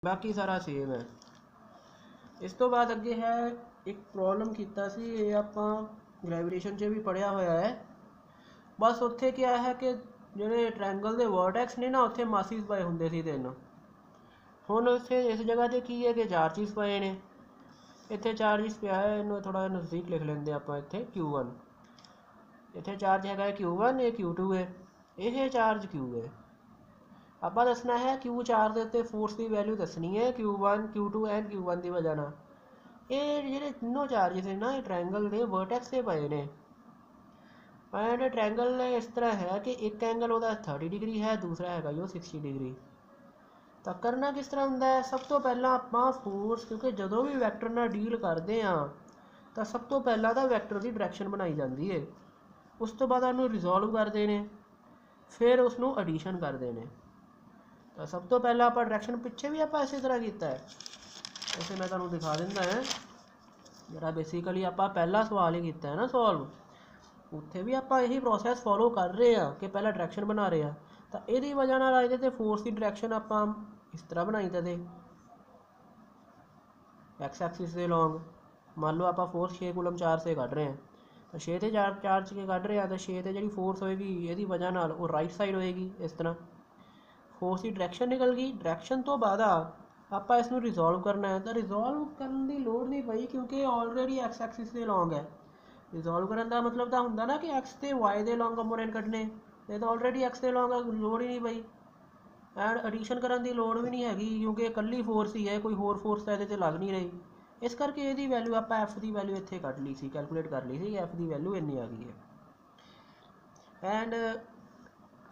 बाकी सारा सेम है। इस तो बाद अगे है एक प्रॉब्लम कीता सी, ये आपां ग्रेविटेशन च भी पढ़िया होया है। बस उत्थे क्या है कि ਜਿਹੜੇ ट्रायंगल ਦੇ वर्टेक्स ने ना उत्थे मासिस पए ਹੁੰਦੇ ਸੀ 3। ਹੁਣ ਇੱਥੇ ਇਸ ਜਗ੍ਹਾ ਤੇ ਕੀ ਹੈ ਕਿ ਚਾਰਜਿਸ ਪਏ ਨੇ। ਇੱਥੇ ਚਾਰਜਿਸ ਪਿਆ ਹੈ, ਇਹਨੂੰ ਥੋੜਾ ਨਜ਼ਦੀਕ ਲਿਖ ਲੈਂਦੇ ਆਪਾਂ। ਇੱਥੇ Q1, ਇੱਥੇ ਚਾਰਜ ਹੈਗਾ Q1, ਇਹ Q2 ਹੈ, ਇਹ ਚਾਰਜ Q है। ਆਪਾਂ ਦੱਸਣਾ ਹੈ Q4 ਦੇ ਉੱਤੇ ਫੋਰਸ ਦੀ ਵੈਲਿਊ ਦੱਸਣੀ ਹੈ Q1, Q2 ਐਂਡ Q1 ਦੀ ਵਜ੍ਹਾ ਨਾਲ। ਇਹ ਜਿਹੜੇ ਤਿੰਨੋਂ ਚਾਰਜਿਸ ਨੇ ਨਾ, ਇਹ ਟ੍ਰਾਇੰਗਲ ਦੇ ਵਰਟੈਕਸ ਤੇ ਪਏ ਨੇ। एंड ट्रायंगल इस तरह है कि एक एंगल ਉਹਦਾ 30 डिग्री है, दूसरा हैगा जो 60 डिग्री। ਤਾਂ ਕਰਨਾ ਕਿਸ ਤਰ੍ਹਾਂ ਹੁੰਦਾ ਹੈ? ਸਭ ਤੋਂ ਪਹਿਲਾਂ ਆਪਾਂ ਫੋਰਸ, ਕਿਉਂਕਿ ਜਦੋਂ ਵੀ ਵੈਕਟਰ ਨਾਲ ਡੀਲ ਕਰਦੇ ਆ ਤਾਂ ਸਭ ਤੋਂ ਪਹਿਲਾਂ ਤਾਂ ਵੈਕਟਰ ਦੀ ਡਾਇਰੈਕਸ਼ਨ ਬਣਾਈ ਜਾਂਦੀ ਹੈ। ਉਸ ਤੋਂ ਬਾਅਦ ਉਹਨੂੰ ਰਿਜ਼ੋਲਵ ਕਰਦੇ ਨੇ, ਫਿਰ ਉਸ ਨੂੰ ਐਡੀਸ਼ਨ ਕਰਦੇ ਨੇ। ਤਾਂ ਸਭ ਤੋਂ ਪਹਿਲਾਂ ਆਪਾਂ ਡਾਇਰੈਕਸ਼ਨ ਪਿੱਛੇ ਵੀ ਆਪਾਂ ਇਸੇ ਤਰ੍ਹਾਂ ਕੀਤਾ ਹੈ। ਵੈਸੇ ਮੈਂ ਤੁਹਾਨੂੰ ਦਿਖਾ ਦਿੰਦਾ ਹੈ, ਜਿਹੜਾ ਬੇਸਿਕਲੀ ਆਪਾਂ ਪਹਿਲਾ ਸਵਾਲ ਹੀ ਕੀਤਾ ਹੈ ਨਾ ਸੋਲਵ, ਉੱਥੇ ਵੀ ਆਪਾਂ ਇਹੀ ਪ੍ਰੋਸੈਸ ਫੋਲੋ ਕਰ ਰਹੇ ਹਾਂ ਕਿ ਪਹਿਲਾਂ ਡਾਇਰੈਕਸ਼ਨ ਬਣਾ ਰਹੇ ਹਾਂ। ਤਾਂ ਇਹਦੀ ਵਜ੍ਹਾ ਨਾਲ ਇਹਦੇ 'ਤੇ ਫੋਰਸ ਦੀ ਡਾਇਰੈਕਸ਼ਨ ਆਪਾਂ ਇਸ ਤਰ੍ਹਾਂ ਬਣਾਈ ਤਾਂ ਤੇ एक्स एक्सिस ਦੇ ਲੌਂਗ। ਮੰਨ ਲਓ ਆਪਾਂ ਫੋਰਸ 6 ਕੂਲਮ ਚਾਰਜ ਸੇ ਕੱਢ ਰਹੇ ਹਾਂ, ਤਾਂ 6 ਤੇ ਚਾਰਜ ਕੇ ਕੱਢ ਰਹੇ ਹਾਂ, ਤਾਂ 6 ਤੇ ਜਿਹੜੀ ਫੋਰਸ ਹੋਏਗੀ ਇਹਦੀ ਵਜ੍ਹਾ ਨਾਲ ਉਹ ਰਾਈਟ ਸਾਈਡ ਹੋਏਗੀ। ਇਸ ਤਰ੍ਹਾਂ ਫੋਰਸ ਦੀ ਡਾਇਰੈਕਸ਼ਨ ਨਿਕਲ ਗਈ। ਡਾਇਰੈਕਸ਼ਨ ਤੋਂ ਬਾਅਦ ਆਪਾਂ ਇਸ ਨੂੰ ਰਿਜ਼ੋਲਵ ਕਰਨਾ ਹੈ। ਤਾਂ ਰਿਜ਼ੋਲਵ ਕਰਨ ਦੀ ਲੋੜ ਨਹੀਂ ਪਈ, ਕਿਉਂਕਿ ਆਲਰੇਡੀ एक्स एक्सिस ਦੇ ਲੌਂਗ ਹੈ। ਰਿਜ਼ੋਲਵ ਕਰਨ ਦਾ ਮਤਲਬ ਤਾਂ ਹੁੰਦਾ ਨਾ ਕਿ एक्स ਤੇ वाई ਦੇ ਲੌਂਗ ਕੰਪੋਨੈਂਟ ਕੱਢਣੇ, ਇਹ ਤਾਂ ਆਲਰੇਡੀ एक्स ਦੇ ਲੌਂਗ ਲੋੜ ਹੀ ਨਹੀਂ ਪਈ। ਐਂਡ ਐਡੀਸ਼ਨ ਕਰਨ ਦੀ ਲੋੜ ਵੀ ਨਹੀਂ ਹੈਗੀ, ਕਿਉਂਕਿ ਇਕੱਲੀ ਫੋਰਸ ਹੀ ਹੈ, ਕੋਈ ਹੋਰ ਫੋਰਸ ਤਾਂ ਇਹਦੇ 'ਤੇ ਲੱਗ ਨਹੀਂ ਰਹੀ। ਇਸ ਕਰਕੇ ਇਹਦੀ ਵੈਲਿਊ ਆਪਾਂ ਐਫ ਦੀ ਵੈਲਿਊ ਇੱਥੇ ਕੱਢ ਲਈ ਸੀ, ਕੈਲਕੂਲੇਟ ਕਰ ਲਈ ਸੀ, ਐਫ ਦੀ ਵੈਲਿਊ ਇੰਨੀ ਆ ਗਈ ਹੈ। And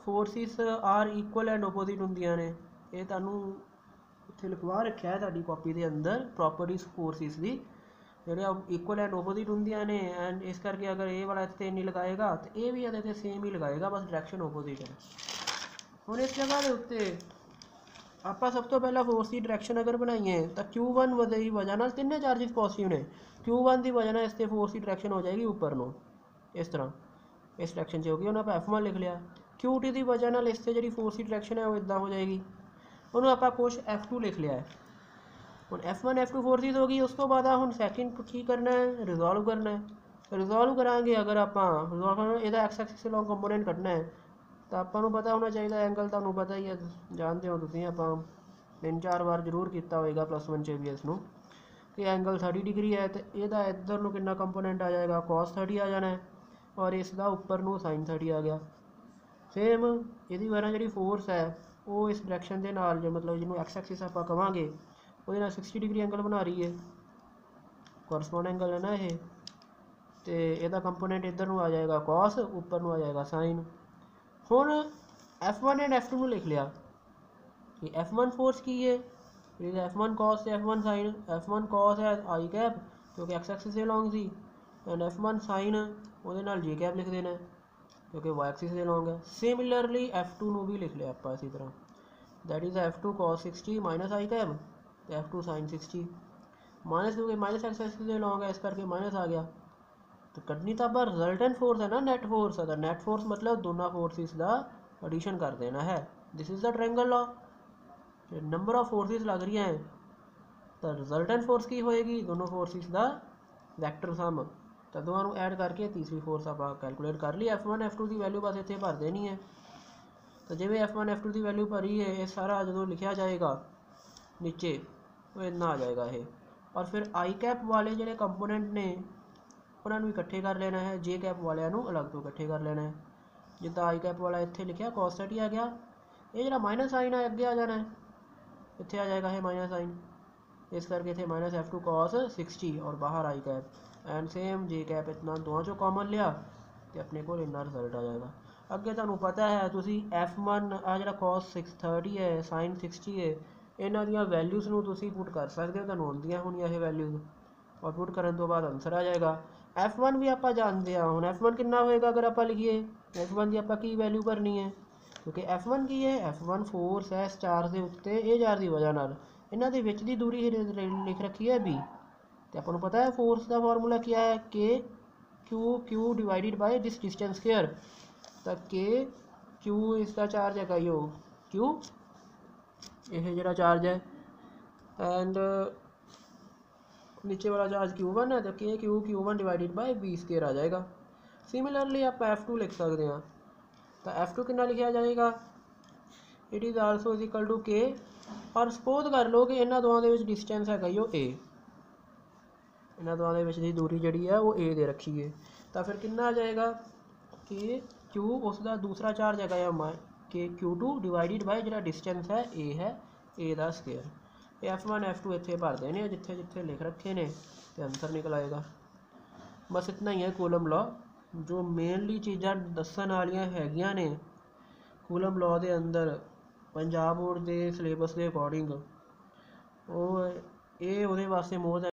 forces are equal and opposite ਹੁੰਦੀਆਂ ਨੇ। ਇਹ ਤੁਹਾਨੂੰ ਇੱਥੇ ਲਿਖਵਾ ਰੱਖਿਆ ਹੈ ਤੁਹਾਡੀ ਕਾਪੀ ਦੇ ਅੰਦਰ, ਪ੍ਰੋਪਰਟੀਜ਼ ਫੋਰਸਿਸ ਦੀ, ਜਿਹੜੇ ਇਕੁਅਲ ਐਂਡ ਓਪੋਜ਼ਿਟ ਹੁੰਦੀਆਂ ਨੇ। ਐਂਡ ਇਸ ਕਰਕੇ ਅਗਰ ਇਹ ਵਾਲਾ ਇੱਥੇ ਨਹੀਂ ਲਗਾਏਗਾ ਤਾਂ ਇਹ ਵੀ ਇਹਦੇ 'ਤੇ ਸੇਮ ਹੀ ਲਗਾਏਗਾ, ਬਸ ਡਾਇਰੈਕਸ਼ਨ ਓਪੋਜ਼ਿਟ ਹੈ। ਹੁਣ ਇਸ ਜਗ੍ਹਾ ਦੇ ਉੱਤੇ ਆਪਾਂ ਸਭ ਤੋਂ ਪਹਿਲਾਂ ਫੋਰਸ ਦੀ ਡਾਇਰੈਕਸ਼ਨ ਅਗਰ ਬਣਾਈਏ ਤਾਂ Q1 ਦੀ ਵਜ੍ਹਾ ਨਾਲ ਤਿੰਨੇ ਚਾਰਜਿਸ ਪੋਜ਼ਿਟਿਵ ਨੇ। Q1 ਦੀ ਵਜ੍ਹਾ ਨਾਲ ਇਸ 'ਤੇ ਫੋਰਸ ਦੀ ਡਾਇਰੈਕਸ਼ਨ ਹੋ ਜਾਏਗੀ ਉੱਪਰ ਨੂੰ, ਇਸ ਤਰ੍ਹਾਂ ਇਸ ਡਾਇਰੈਕਸ਼ਨ 'ਚ ਹੋਗੀ। ਉਹਨੂੰ ਆਪਾਂ F1 ਲਿਖ ਲਿਆ। Q2 ਦੀ ਵਜ੍ਹਾ ਨਾਲ ਇਸ 'ਤੇ ਜਿਹੜੀ ਫੋਰਸ ਦੀ ਡਾਇਰੈਕਸ਼ਨ ਹੈ ਉਹ ਇੱਦਾਂ ਹੋ ਜਾਏਗੀ, ਉਹਨੂੰ ਆਪਾਂ ਕੁਛ F2 ਲਿਖ ਲਿਆ ਹੈ। ਹੁਣ F1 F2 ਫੋਰਸਿਸ ਹੋ ਗਈ। ਉਸ ਤੋਂ ਬਾਅਦ ਹੁਣ ਸੈਕਿੰਡ ਕੀ ਕਰਨਾ ਹੈ? ਰਿਜ਼ੋਲਵ ਕਰਨਾ ਹੈ। ਰਿਜ਼ੋਲਵ ਕਰਾਂਗੇ ਅਗਰ ਆਪਾਂ ਰਿਜ਼ੋਲਵ ਕਰਨਾ, ਇਹਦਾ ਐਕਸ ਐਕਸਿਸ ਲੌਂਗ ਕੰਪੋਨੈਂਟ ਕੱਢਣਾ ਹੈ, ਤਾਂ ਆਪਾਂ ਨੂੰ ਪਤਾ ਹੋਣਾ ਚਾਹੀਦਾ ਐਂਗਲ, ਤੁਹਾਨੂੰ ਪਤਾ ਹੀ ਹੈ, ਜਾਣਦੇ ਹੋ ਤੁਸੀਂ, ਆਪਾਂ 3-4 ਵਾਰ ਜ਼ਰੂਰ ਕੀਤਾ ਹੋਏਗਾ +1 'ਚ ਵੀ ਇਸ ਨੂੰ, ਕਿ ਐਂਗਲ 30 डिग्री है। तो ਇਹਦਾ ਇੱਧਰ ਨੂੰ ਕਿੰਨਾ ਕੰਪੋਨੈਂਟ ਆ ਜਾਏਗਾ? cos 30 ਆ ਜਾਣਾ ਹੈ, ਔਰ ਇਸ ਦਾ ਉੱਪਰ ਨੂੰ sin 30 ਆ ਗਿਆ। ਸੇਮ ਇਹਦੀ ਵਜ੍ਹਾ ਜਿਹੜੀ ਫੋਰਸ ਹੈ ਉਹ ਇਸ ਡਾਇਰੈਕਸ਼ਨ ਦੇ ਨਾਲ, ਜੋ ਮਤਲਬ ਜਿਹਨੂੰ ਐਕਸ ਐਕਸਿਸ ਆਪਾਂ ਕਵਾਂਗੇ, ਉਹਦੇ ਨਾਲ 60 डिग्री ਐਂਗਲ ਬਣਾ ਰਹੀ ਹੈ, ਕੋਰਸਪੋਂਡ ਐਂਗਲ ਹੈ ਨਾ ਇਹ। ਤੇ ਇਹਦਾ ਕੰਪੋਨੈਂਟ ਇੱਧਰ ਨੂੰ ਆ ਜਾਏਗਾ cos, ਉੱਪਰ ਨੂੰ ਆ ਜਾਏਗਾ sin। ਹੁਣ F1 ਐਂਡ F2 ਨੂੰ ਲਿਖ ਲਿਆ कि F1 फोर्स की है, F1 cos से F1 sin। F1 cos है आई कैप, क्योंकि एक्स एक्सिस से लॉन्ग सी, एंड F1 sin ਉਹਦੇ ਨਾਲ जी कैप लिख देना क्योंकि वाई एक्सिस से लॉन्ग है। सिमिलरली F2 ਨੂੰ भी लिख लिया ਆਪਾਂ इसी तरह, that is F2 cos 60 minus i cap, तो F2 sin 60 माइनस, क्योंकि माइनस एक्स एक्सिस से लॉन्ग है इस करके माइनस आ गया। तो कटनी तो आप रिजल्टेंट फोर्स है ना, नेट फोर्स है। नेट फोर्स मतलब दोनों फोर्सिस का एडिशन कर देना है। This is the triangle law. Number of forces लग रही हैं तो रिजल्टेंट फोर्स की होएगी? दोनों फोर्सेस का वैक्टर सम। तो दोनों ऐड करके तीसरी फोर्स आप कैलकुलेट कर ली। F1 F2 की वैल्यू बस इतने भर देनी है। तो जिमें F1 F2 की वैल्यू भरी है, ये सारा जो लिखा जाएगा नीचे वो इतना आ जाएगा ये। और फिर आई कैप वाले जो कंपोनेंट ने उन्होंने इकट्ठे कर लेना है, जे कैप वालों अलग तो इकट्ठे कर लेना है। जिदा आई कैप वाला इतने लिखा cos 30 आ गया, ये जो माइनस साइन है अगे आ जाना है, इतने आ जाएगा है माइनस साइन, इस करके इतने माइनस F2 cos 60 और बाहर I cap and same J cap, इतना दोनों चो कॉमन लिया तो अपने को इन्ना रिजल्ट आ जाएगा। अगे तुहानू पता है तुसी F1 आ जो cos 30 है, sin 60 है, इन्हों दी वैल्यूज़ नू तुसी पुट कर सकते हो, तुहानू आउंदियां होणियां ये वैल्यूज़, और पुट करने तो बाद आंसर आ जाएगा। F1 भी आप जानते हैं। हुण F1 कितना होएगा अगर आप लिखिए? F1 की आप की वैल्यू भरनी है, क्योंकि F1 की है, F1 फोर्स है स्टार के उत्ते ए चार की वजह नाल, इन्हां दे विच दी दूरी लिख रखी है B। तो आपको पता है फोर्स का फॉर्मूला क्या है? के Q divided by this distance square. तो के क्यू इसका चार्ज है यो क्यू, यह जो चार्ज है, एंड नीचे वाला चार्ज Q1 है तो Q1 divided by B square आ जाएगा। सिमिलरली आप F2 लिख सकते हैं तो F2 कितना लिखा जाएगा, it is also is equal to k. और सपोज कर लो कि इन्होंने दोवां दे विच डिस्टेंस है जो A, इन्होंने दोवां दे विच दी दूरी जी है वो A दे रखी है तो फिर कितना आ जाएगा कि Q उसका दूसरा चार्ज है कि Q2 डिवाइडेड बाय जो डिस्टेंस है A का स्केयर। F1 F2 इतने भर देने जिथे जिथे लिख रखे ने तो आंसर निकल आएगा। बस इतना ही है कूलम लॉ। जो मेनली चीज़ा दसन वालियां हैगियां ने कूलम लॉ के अंदर पंजाब बोर्ड के सिलेबस के अकॉर्डिंग वो वास्ते मोर